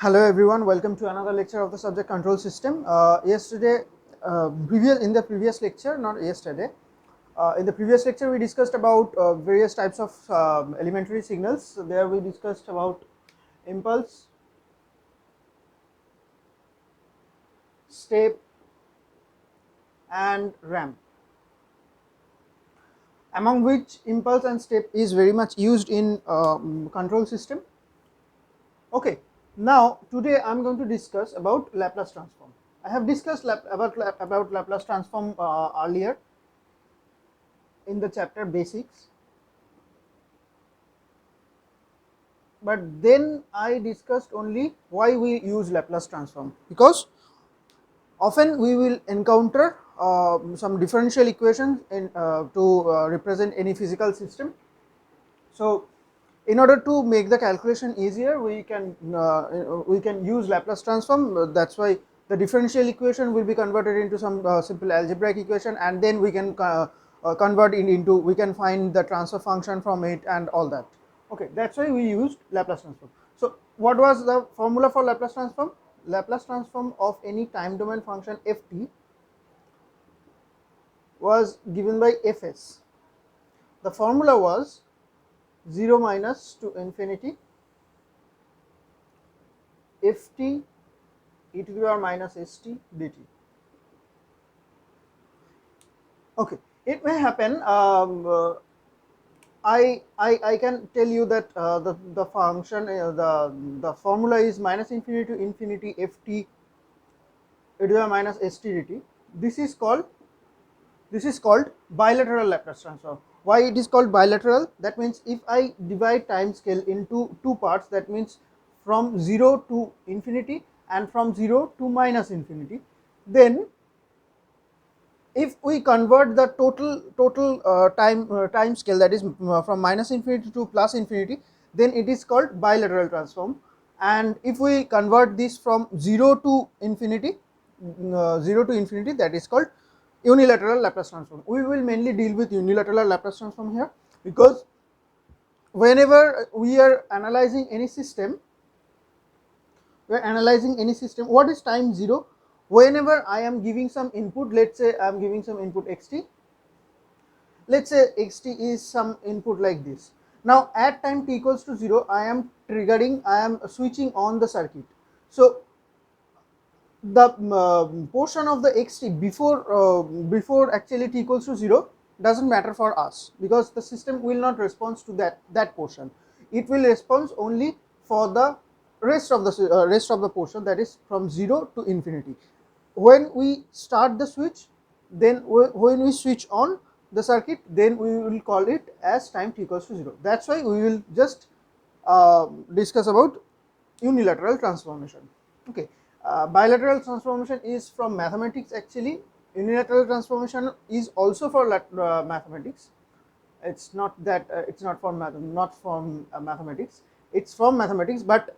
Hello everyone, welcome to another lecture of the subject control system. In the previous lecture, not yesterday, in the previous lecture we discussed about various types of elementary signals. So there we discussed about impulse, step and ramp, among which impulse and step is very much used in control system. Okay, now today I am going to discuss about Laplace transform. I have discussed about Laplace transform earlier in the chapter basics, but then I discussed only why we use Laplace transform, because often we will encounter some differential equations to represent any physical system. So in order to make the calculation easier, we can use Laplace transform. That's why the differential equation will be converted into some simple algebraic equation, and then we can convert it into, we can find the transfer function from it and all that. Okay, that's why we used Laplace transform. So what was the formula for Laplace transform? Laplace transform of any time domain function ft was given by Fs. The formula was 0 minus to infinity ft e to the power minus st dt. Okay, it may happen. I can tell you that the function the formula is minus infinity to infinity ft e to the power minus st dt. This is called bilateral Laplace transform. Why it is called bilateral? That means if I divide time scale into two parts, that means from 0 to infinity and from 0 to minus infinity, then if we convert the total time scale, that is from minus infinity to plus infinity, then it is called bilateral transform. And if we convert this from 0 to infinity, that is called unilateral Laplace transform. We will mainly deal with unilateral Laplace transform here, because whenever we are analyzing any system, what is time 0? Whenever I am giving some input, let's say I am giving some input xt, let's say xt is some input like this. Now at time t equals to 0, I am switching on the circuit. So the portion of the xt before actually t equals to 0 doesn't matter for us, because the system will not respond to that portion. It will respond only for the rest of the portion, that is from 0 to infinity. When we start the switch, then when we switch on the circuit, then we will call it as time t equals to 0. That's why we will just discuss about unilateral transformation. Okay, bilateral transformation is from mathematics. Actually, unilateral transformation is also for mathematics. It's not that it's not from mathematics. It's from mathematics, but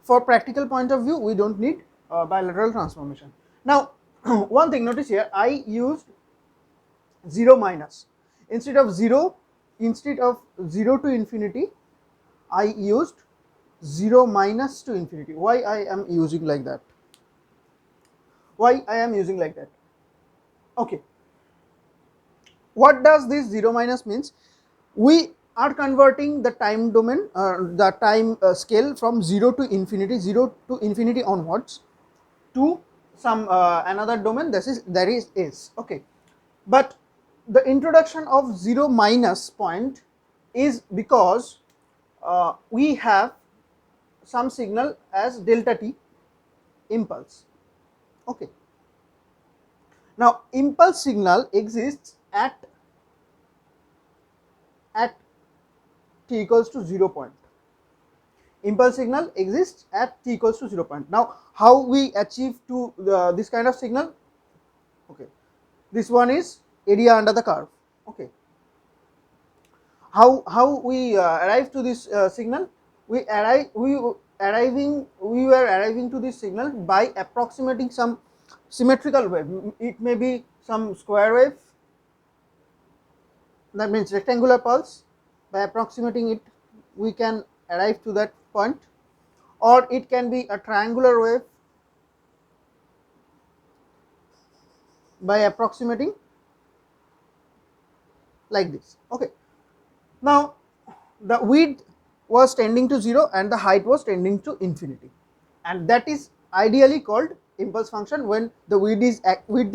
for practical point of view, we don't need bilateral transformation. Now, one thing, notice here, I used 0 minus instead of 0 to infinity. I used 0 minus to infinity. Why I am using like that? Okay, what does this 0 minus means? We are converting the time domain, the time scale from 0 to infinity onwards to some another domain, that is s. Okay, but the introduction of 0 minus point is because we have some signal as delta t, impulse. Okay, now impulse signal exists at t equals to 0 point. Impulse signal exists at t equals to 0 point. Now how we achieve to this kind of signal? Okay, this one is area under the curve. Okay, how we arrive to this signal? We were arriving to this signal by approximating some symmetrical wave. It may be some square wave, that means rectangular pulse. By approximating it, we can arrive to that point. or it can be a triangular wave by approximating like this. Okay. Now the width was tending to 0 and the height was tending to infinity, and that is ideally called impulse function when the width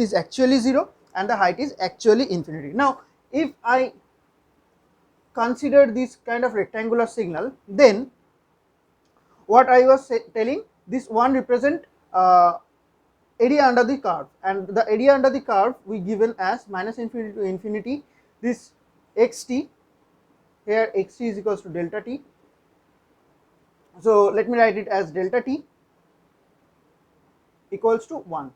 is actually 0 and the height is actually infinity. Now if I consider this kind of rectangular signal, then what I was telling, this one represent area under the curve, and the area under the curve we given as minus infinity to infinity, this xt, here xt is equals to delta t. So let me write it as delta t equals to 1,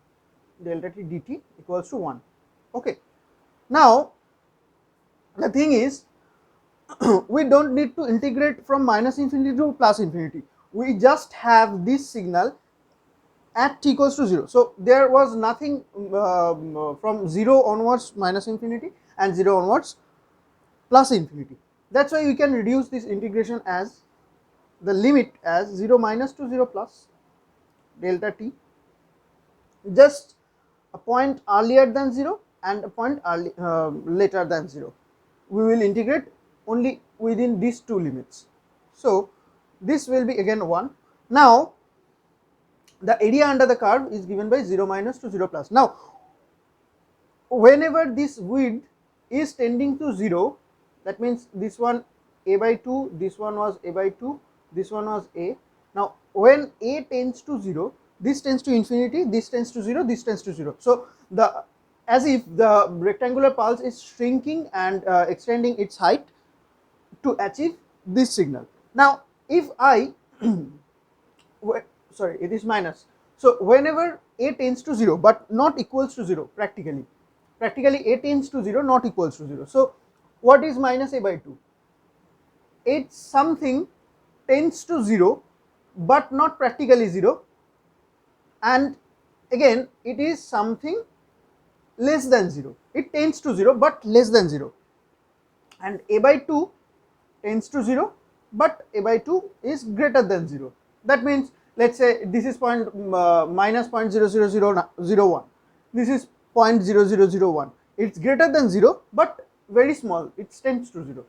delta t dt equals to 1. Okay. Now the thing is, we don't need to integrate from minus infinity to plus infinity, we just have this signal at t equals to 0. So there was nothing from 0 onwards minus infinity and 0 onwards plus infinity. That's why we can reduce this integration as the limit as 0 minus to 0 plus delta t, just a point earlier than 0 and a point later than 0. We will integrate only within these two limits. So this will be again 1. Now the area under the curve is given by 0 minus to 0 plus. Now whenever this width is tending to 0, that means this one a by 2, this one was a by 2, this one was a. Now when a tends to 0, this tends to infinity, this tends to 0, this tends to 0. So the, as if the rectangular pulse is shrinking and extending its height to achieve this signal. Now if I sorry, it is minus. So whenever a tends to 0 but not equals to 0, practically a tends to 0 not equals to 0. So what is minus a by 2? It's something tends to 0 but not practically 0, and again it is something less than 0. It tends to 0 but less than 0, and a by 2 tends to 0 but a by 2 is greater than 0. That means, let's say this is minus 0.00001, this is 0.0001. It's greater than 0 but very small, it tends to 0.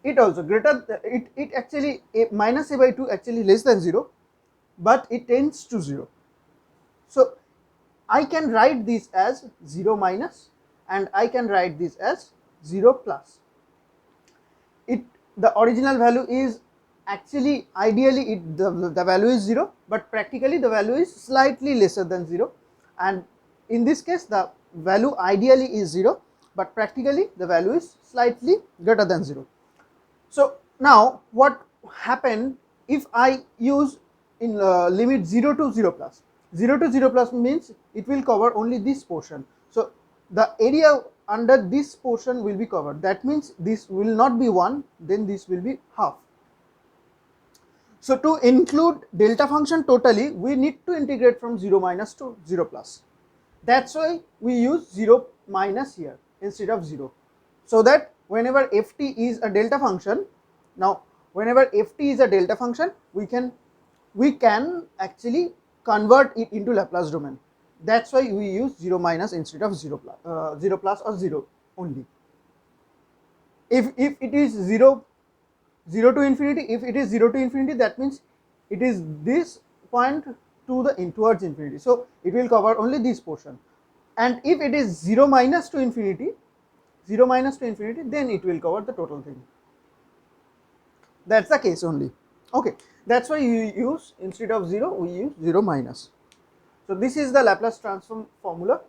It also greater, it actually minus a by 2 actually less than 0 but it tends to 0. So I can write this as 0 minus and I can write this as 0 plus. The original value is actually, ideally the value is 0, but practically the value is slightly lesser than 0, and in this case the value ideally is 0 but practically the value is slightly greater than 0. So now what happened if I use in limit 0 to 0 plus? 0 to 0 plus means it will cover only this portion. So the area under this portion will be covered. That means this will not be 1, then this will be half. So to include delta function totally, we need to integrate from 0 minus to 0 plus. That's why we use 0 minus here instead of 0. So that whenever ft is a delta function, now whenever ft is a delta function, we can actually convert it into Laplace domain. That's why we use 0 minus instead of 0 plus or 0 only. If it is 0 to infinity, if it is 0 to infinity, that means it is this point to the towards infinity. So it will cover only this portion. And if it is 0 minus to infinity, then it will cover the total thing. That's the case only. Okay, that's why you use, instead of 0, we use 0 minus. So this is the Laplace transform formula.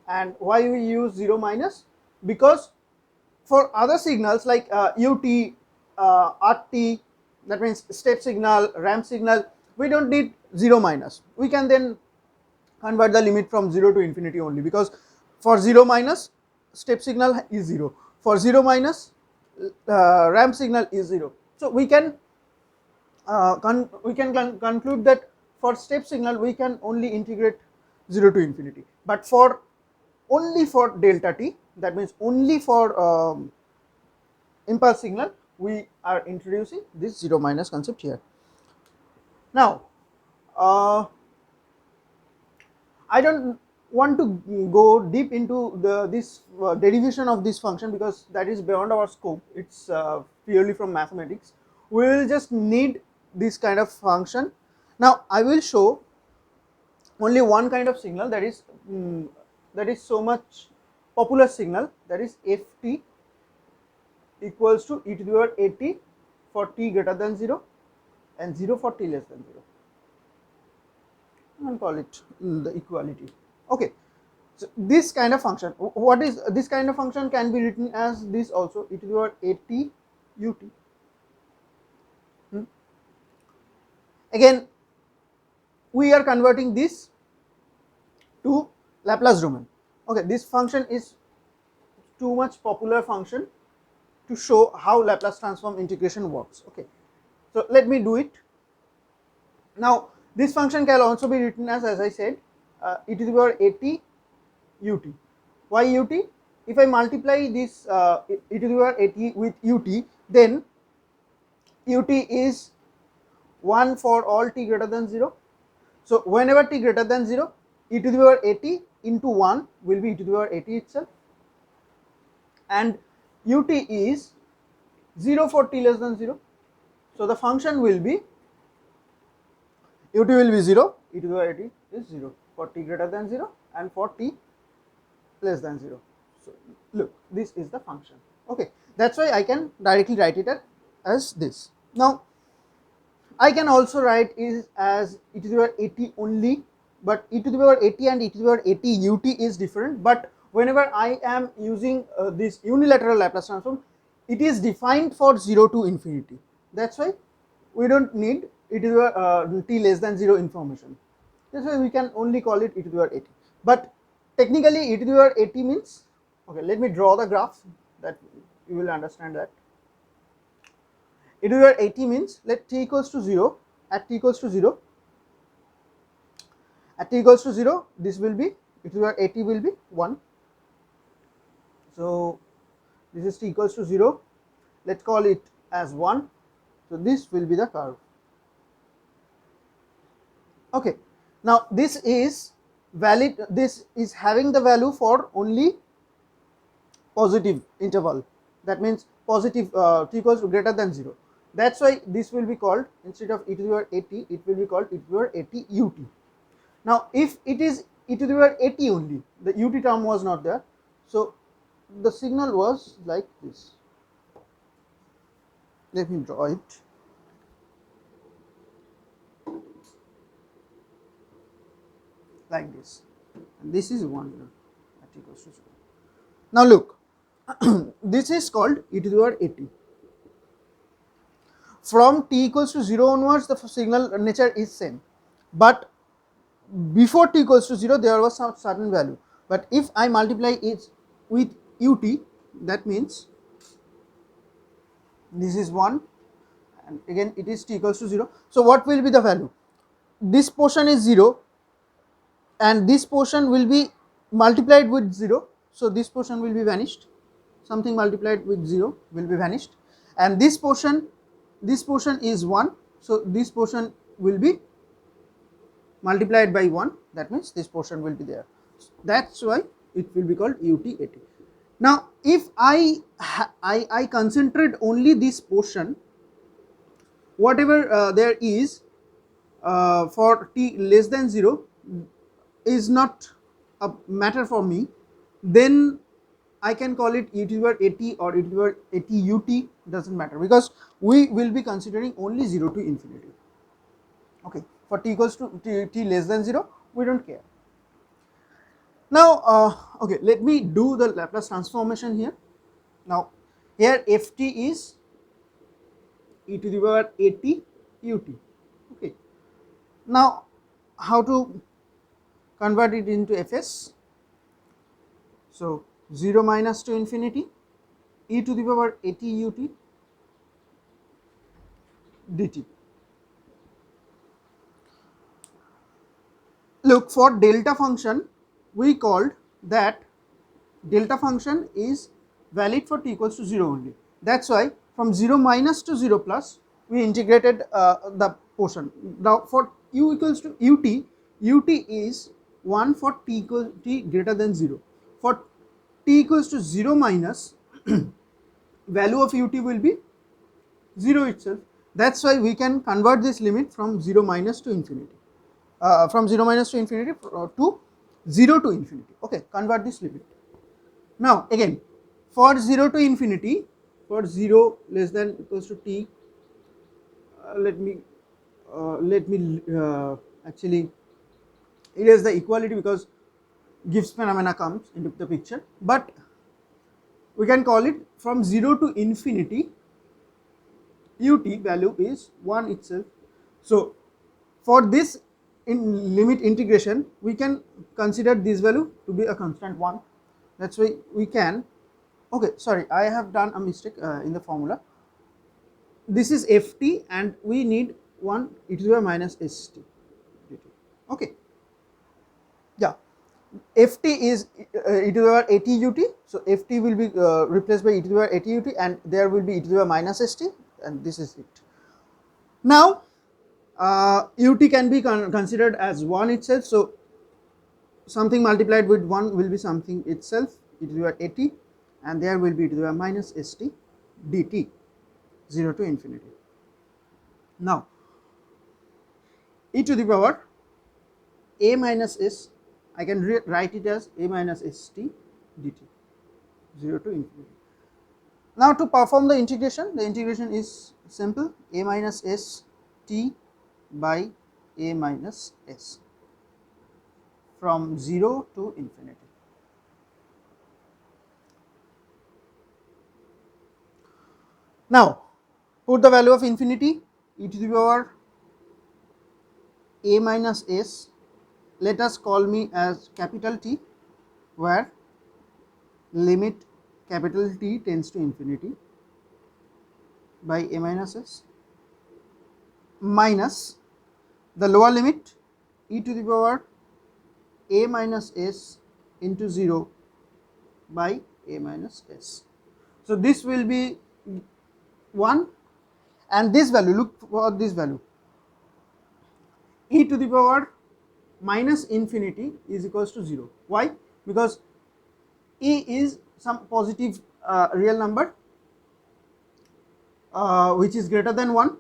And why we use 0 minus? Because for other signals like ut, rt, that means step signal, ramp signal, we don't need 0 minus. We can then convert the limit from 0 to infinity only, because for 0 minus step signal is 0, for 0 minus ramp signal is 0. So we can conclude that for step signal we can only integrate 0 to infinity, but for only for delta t, that means only for impulse signal, we are introducing this 0 minus concept here. Now I don't want to go deep into this derivation of this function because that is beyond our scope. It's purely from mathematics. We will just need this kind of function. Now I will show only one kind of signal, that is so much popular signal, that is ft equals to e to the power at for t greater than 0 and 0 for t less than 0. And call it the equality. Okay, so this kind of function, what is this kind of function, can be written as this also, e to the power at ut. Again, we are converting this to Laplace domain. Okay, this function is too much popular function to show how Laplace transform integration works. Okay, so let me do it. Now this function can also be written as I said, e to the power at ut. Why ut? If I multiply this e to the power at with ut, then ut is 1 for all t greater than 0. So whenever t greater than 0, e to the power at into 1 will be e to the power at itself, and ut is 0 for t less than 0. So the function will be ut will be 0, e to the power at is 0 for t greater than 0 and for t less than 0. So look, this is the function. Okay, that's why I can directly write it as this. Now I can also write it as e to the power at only, but e to the power at and e to the power at ut is different. But whenever I am using this unilateral Laplace transform, it is defined for 0 to infinity. That's why we don't need e to the power t less than 0 information. That's why we can only call it e to the power at. But technically e to the power at means, okay, let me draw the graph that you will understand that. E to the power at means, let t equals to 0, at t equals to 0, at t equals to 0, this will be, e to the power at will be 1. So this is t equals to 0, let's call it as 1. So this will be the curve. Okay, now this is valid, this is having the value for only positive interval, that means positive t equals to greater than 0. That's why this will be called, instead of e to the power at, it will be called e to the power at ut. Now if it is e to the power at only, the ut term was not there, so the signal was like this. Let me draw it. Like this, and this is 1 at t equals to 0. Now look, this is called e to the power at. From t equals to 0 onwards, the signal nature is same, but before t equals to 0 there was some certain value, but if I multiply it with ut, that means this is 1 and again it is t equals to 0. So what will be the value? This portion is 0 and this portion will be multiplied with 0, so this portion will be vanished, something multiplied with 0 will be vanished, and this portion is 1, so this portion will be multiplied by 1, that means this portion will be there. That's why it will be called ut-at. Now if I concentrate only this portion, whatever there is for t less than 0 is not a matter for me, then I can call it e to the power at or e to the power at ut, doesn't matter, because we will be considering only 0 to infinity. Okay, for t equals to t less than 0, we don't care. Now okay, let me do the Laplace transformation here. Now here ft is e to the power at ut. Okay, now how to convert it into fs? So 0 minus to infinity e to the power at ut dt. Look, for delta function we called that delta function is valid for t equals to 0 only. That's why from 0 minus to 0 plus we integrated the portion. Now for u equals to ut is 1 for t greater than 0. For t equals to 0 minus, value of ut will be 0 itself. That is why we can convert this limit from 0 minus to infinity, from 0 minus to infinity to 0 to infinity. Okay, convert this limit. Now again, for 0 to infinity, for 0 less than equals to t, let me actually erase the equality because Gibbs phenomena comes into the picture, but we can call it from 0 to infinity, ut value is 1 itself. So for this limit integration, we can consider this value to be a constant 1. That's why we can, okay, sorry, I have done a mistake in the formula. This is ft and we need 1 e to the power minus st. Okay, yeah, ft is e to the power at ut, so ft will be replaced by e to the power at ut and there will be e to the power minus st, and this is it. Now ut can be considered as 1 itself, so something multiplied with 1 will be something itself, e to the power at, and there will be e to the power minus st dt, 0 to infinity. Now e to the power a minus s, I can write it as a minus st dt, 0 to infinity. Now to perform the integration is simple, a minus s t by a minus s from 0 to infinity. Now put the value of infinity, e to the power a minus s, let us call me as capital T, where limit capital T tends to infinity by a minus s, minus the lower limit e to the power a minus s into 0 by a minus s. So this will be 1, and this value, look for this value, e to the power minus infinity is equals to 0. Why? Because e is some positive real number which is greater than 1,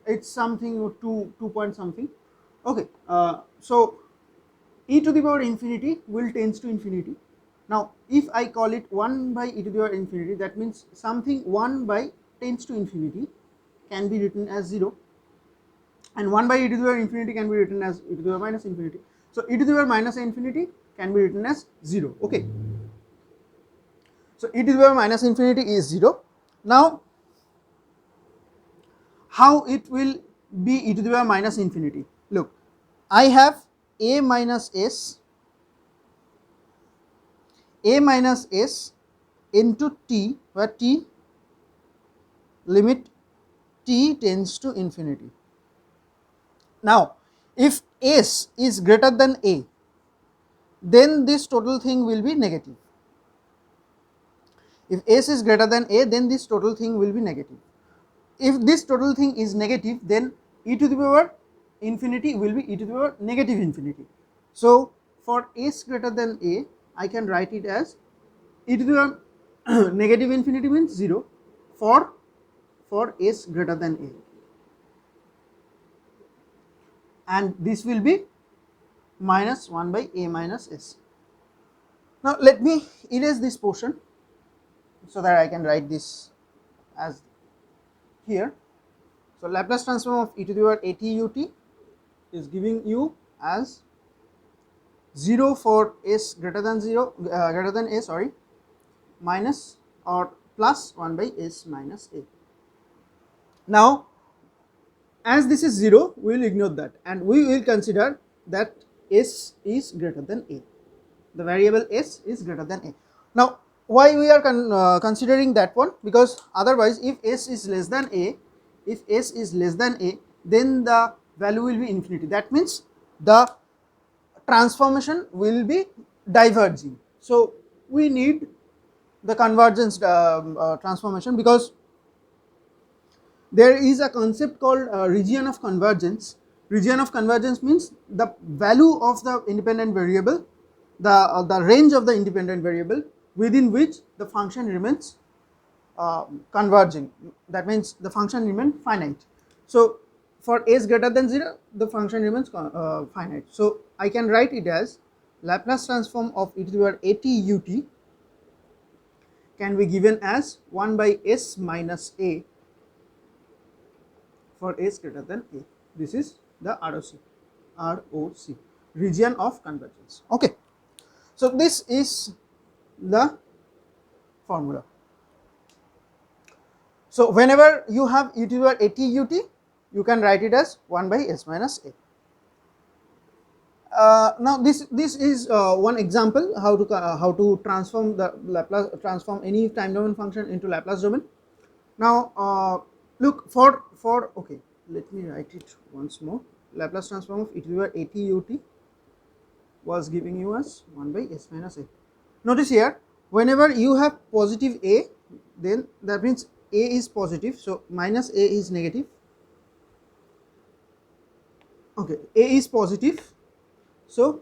it's something 2 point something. Okay, so e to the power infinity will tends to infinity. Now if I call it 1 by e to the power infinity, that means something 1 by tends to infinity can be written as 0, and 1 by e to the power infinity can be written as e to the power minus infinity. So e to the power minus infinity can be written as 0. Okay, so e to the power minus infinity is 0. Now how it will be e to the power minus infinity? Look, I have a minus s into t, where t limit t tends to infinity. Now if s is greater than a, then this total thing will be negative. If s is greater than a, then this total thing will be negative. If this total thing is negative, then e to the power infinity will be e to the power negative infinity. So for s greater than a, I can write it as e to the power negative infinity means 0 for s greater than a, and this will be minus 1 by a minus s. Now let me erase this portion so that I can write this as here. So Laplace transform of e to the power at ut is giving you as 0 for s greater than 0 greater than a, sorry, minus or plus 1 by s minus a. Now as this is 0, we will ignore that and we will consider that s is greater than a, the variable s is greater than a. Now why we are considering that one? Because otherwise if s is less than a, then the value will be infinity. That means the transformation will be diverging. So we need the convergence transformation, because there is a concept called region of convergence, Region of convergence means the value of the independent variable, the range of the independent variable within which the function remains converging. That means the function remains finite. So for s greater than 0, the function remains finite. So I can write it as Laplace transform of e to the power at ut can be given as 1 by s minus a for s greater than a. This is the ROC, region of convergence. Okay. So this is the formula. So whenever you have e to the power at ut, you can write it as 1 by s minus a. Now this is one example how to transform the Laplace transform any time domain function into Laplace domain. Now look for okay, let me write it once more. Laplace transform of e to the power at ut was giving you as 1 by s minus a. Notice here, whenever you have positive a, then that means a is positive, so minus a is negative. Okay, a is positive, so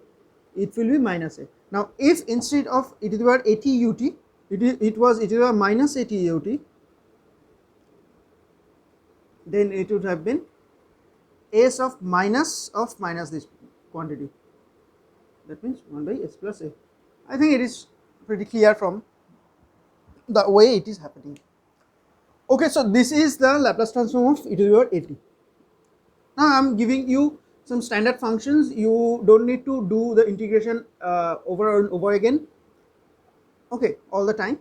it will be minus a. Now if instead of e to the power at ut, it was e to the power minus at ut, then it would have been s of minus this quantity. That means 1 by s plus a. I think it is pretty clear from the way it is happening. Okay, so this is the Laplace transform of e to the power at. Now I am giving you some standard functions. You don't need to do the integration over and over again. Okay, all the time.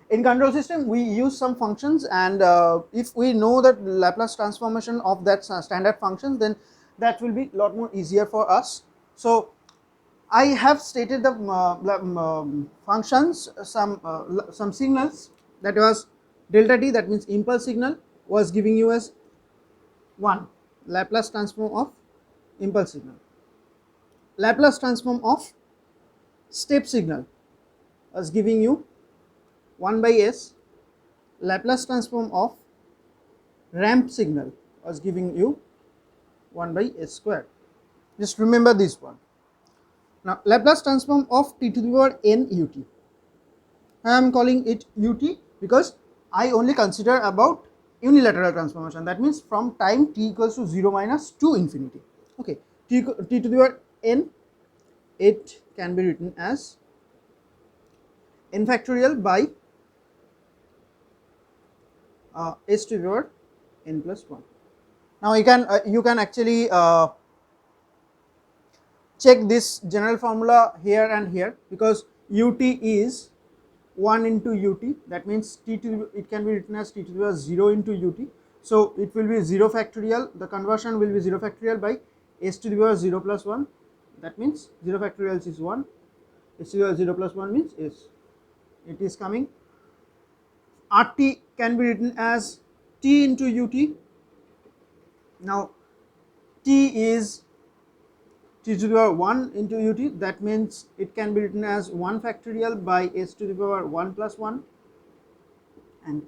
In control system, we use some functions, and if we know that Laplace transformation of that standard functions, then that will be a lot more easier for us. So I have stated the functions, some signals, that was delta t, that means impulse signal, was giving you as 1 Laplace transform of impulse signal. Laplace transform of step signal was giving you 1 by s. Laplace transform of ramp signal was giving you 1 by s square. Just remember this one. Now Laplace transform of t to the power n ut. I am calling it ut because I only consider about unilateral transformation. That means from time t equals to 0 minus to infinity. Okay, t to the power n, it can be written as n factorial by s to the power n plus 1. Now you can actually check this general formula here and here, because ut is 1 into ut, that means it can be written as t to the power 0 into ut. So it will be 0 factorial, the conversion will be 0 factorial by s to the power 0 plus 1, that means 0 factorial is 1, s to the power 0 plus 1 means s. It is coming. RT can be written as t into ut. Now t is t to the power 1 into ut, that means it can be written as 1 factorial by s to the power 1 plus 1, and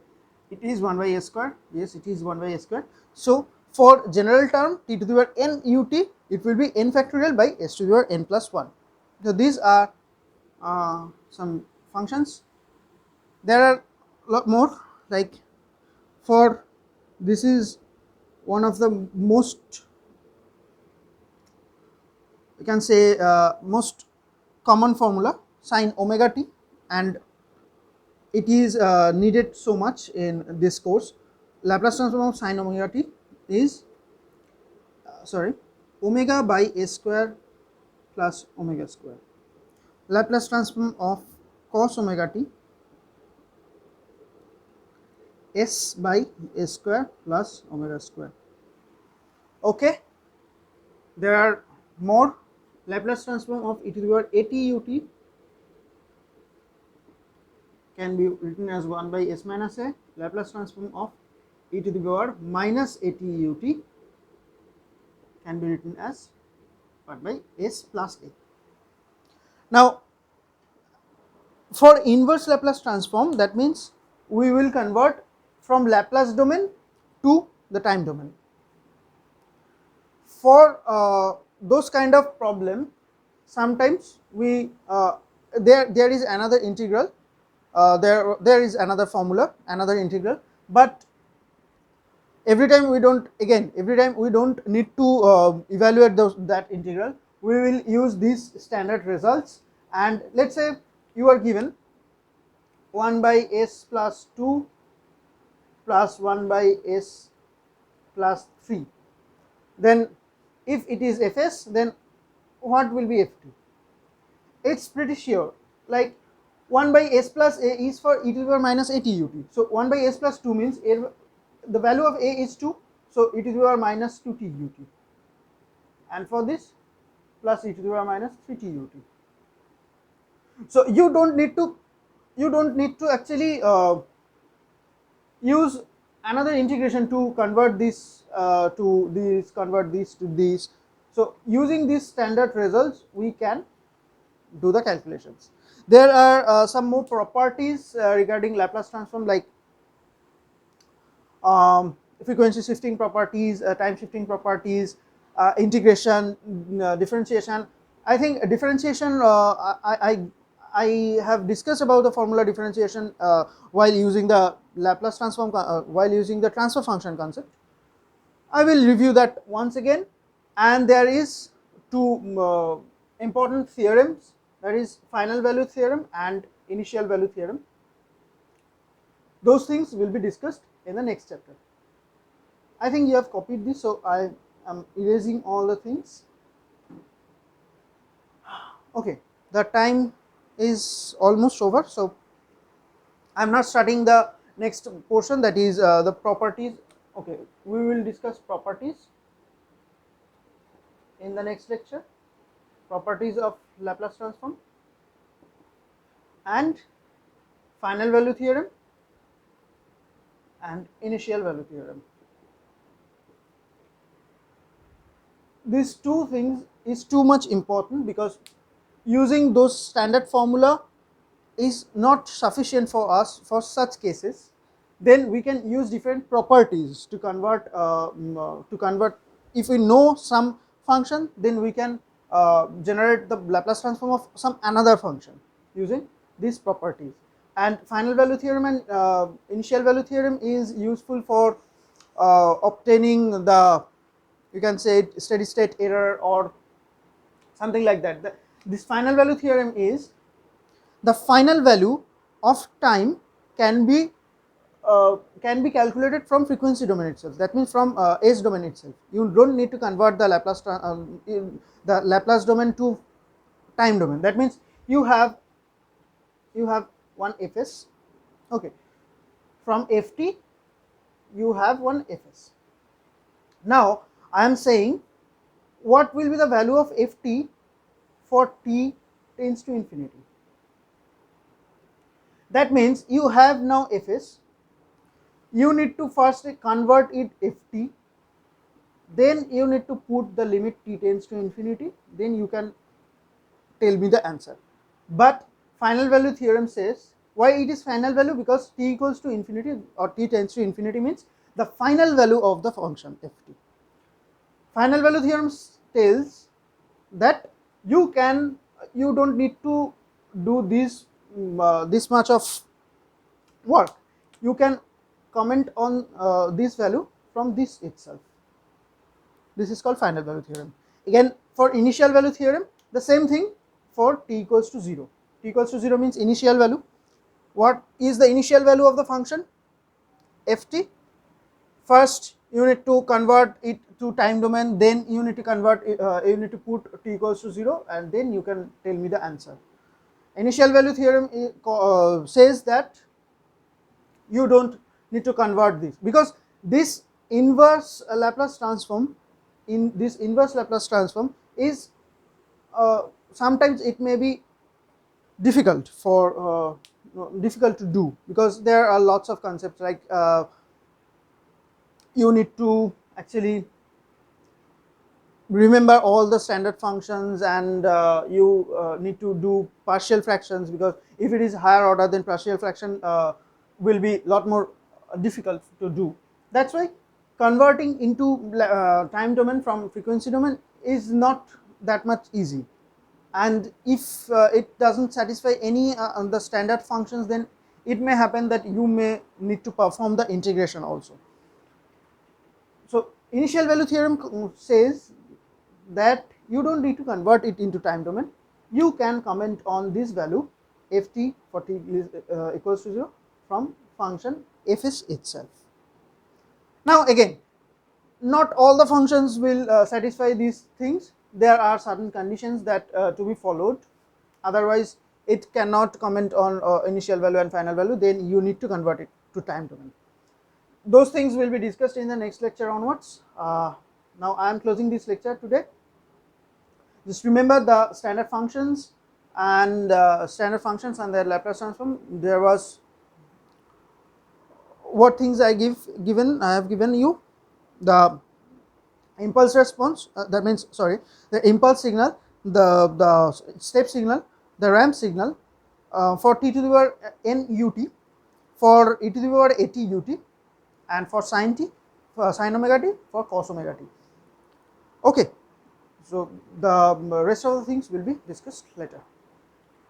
it is 1 by s square. Yes, it is 1 by s square. So for general term t to the power n ut, it will be n factorial by s to the power n plus 1. So these are some functions. There are a lot more, like for this is one of the most, you can say most common formula, sin omega t, and it is needed so much in this course. Laplace transform of sin omega t is omega by s square plus omega square. Laplace transform of cos omega t, s by s square plus omega square. Okay, there are more. Laplace transform of e to the power at ut can be written as 1 by s minus a. Laplace transform of e to the power minus at ut can be written as 1 by s plus a. Now for inverse Laplace transform, that means we will convert from Laplace domain to the time domain. for those kind of problem, sometimes we there is another integral, there is another formula, another integral, but every time we don't, again every time we don't need to evaluate that integral, we will use these standard results. And let's say you are given 1 by s plus 2 plus 1 by s plus 3, then if it is fs, then what will be ft? It's pretty sure, like 1 by s plus a is for e to the power minus a t ut. So 1 by s plus 2 means the value of a is 2, so e to the power minus 2 t ut, and for this plus e to the power minus 3 t ut. So you don't need to actually use another integration to convert this to this, convert this to this. So using these standard results, we can do the calculations. There are some more properties regarding Laplace transform, like frequency shifting properties, time shifting properties, integration, differentiation. I think differentiation, I have discussed about the formula differentiation while using the Laplace transform, while using the transfer function concept. I will review that once again. And there is two important theorems, that is final value theorem and initial value theorem. Those things will be discussed in the next chapter. I think you have copied this, so I am erasing all the things. Okay, the time is almost over, so I am not starting the next portion, that is the properties. Okay, we will discuss properties in the next lecture, properties of Laplace transform and final value theorem and initial value theorem. These two things is too much important, because using those standard formula is not sufficient for us for such cases. Then we can use different properties to convert if we know some function, then we can generate the Laplace transform of some another function using these properties. And final value theorem and initial value theorem is useful for obtaining the, you can say, steady state error or something like that. This final value theorem is the final value of time can be calculated from frequency domain itself. That means from s domain itself. You don't need to convert the Laplace domain to time domain. That means you have one fs. Okay, from ft you have one fs. Now I am saying what will be the value of ft for t tends to infinity. That means you have now fs, you need to first convert it ft, then you need to put the limit t tends to infinity, then you can tell me the answer. But final value theorem says, why it is final value? Because t equals to infinity or t tends to infinity means the final value of the function ft. Final value theorem tells that you don't need to do this much of work. You can comment on this value from this itself. This is called final value theorem. Again, for initial value theorem, the same thing for t equals to 0. T equals to 0 means initial value. What is the initial value of the function ft? First you need to convert it to time domain, then you need to convert you need to put t equals to 0, and then you can tell me the answer. Initial value theorem says that you don't need to convert this, because this inverse Laplace transform, in this inverse Laplace transform is sometimes it may be difficult to do, because there are lots of concepts, like you need to actually remember all the standard functions, and you need to do partial fractions, because if it is higher order, then partial fraction will be a lot more difficult to do. That's why converting into time domain from frequency domain is not that much easy, and if it doesn't satisfy any the standard functions, then it may happen that you may need to perform the integration also. So initial value theorem says that you don't need to convert it into time domain. You can comment on this value ft for t equals to 0 from function fs itself. Now again, not all the functions will satisfy these things. There are certain conditions that to be followed, otherwise it cannot comment on initial value and final value, then you need to convert it to time domain. Those things will be discussed in the next lecture onwards. Now I am closing this lecture today. Just remember the standard functions and their Laplace transform. There was what things I have given you: the impulse response, that means sorry, the impulse signal, the step signal, the ramp signal for t to the power n ut, for e to the power at ut, and for sin t, for sin omega t, for cos omega t. Okay, so the rest of the things will be discussed later.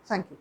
Thank you.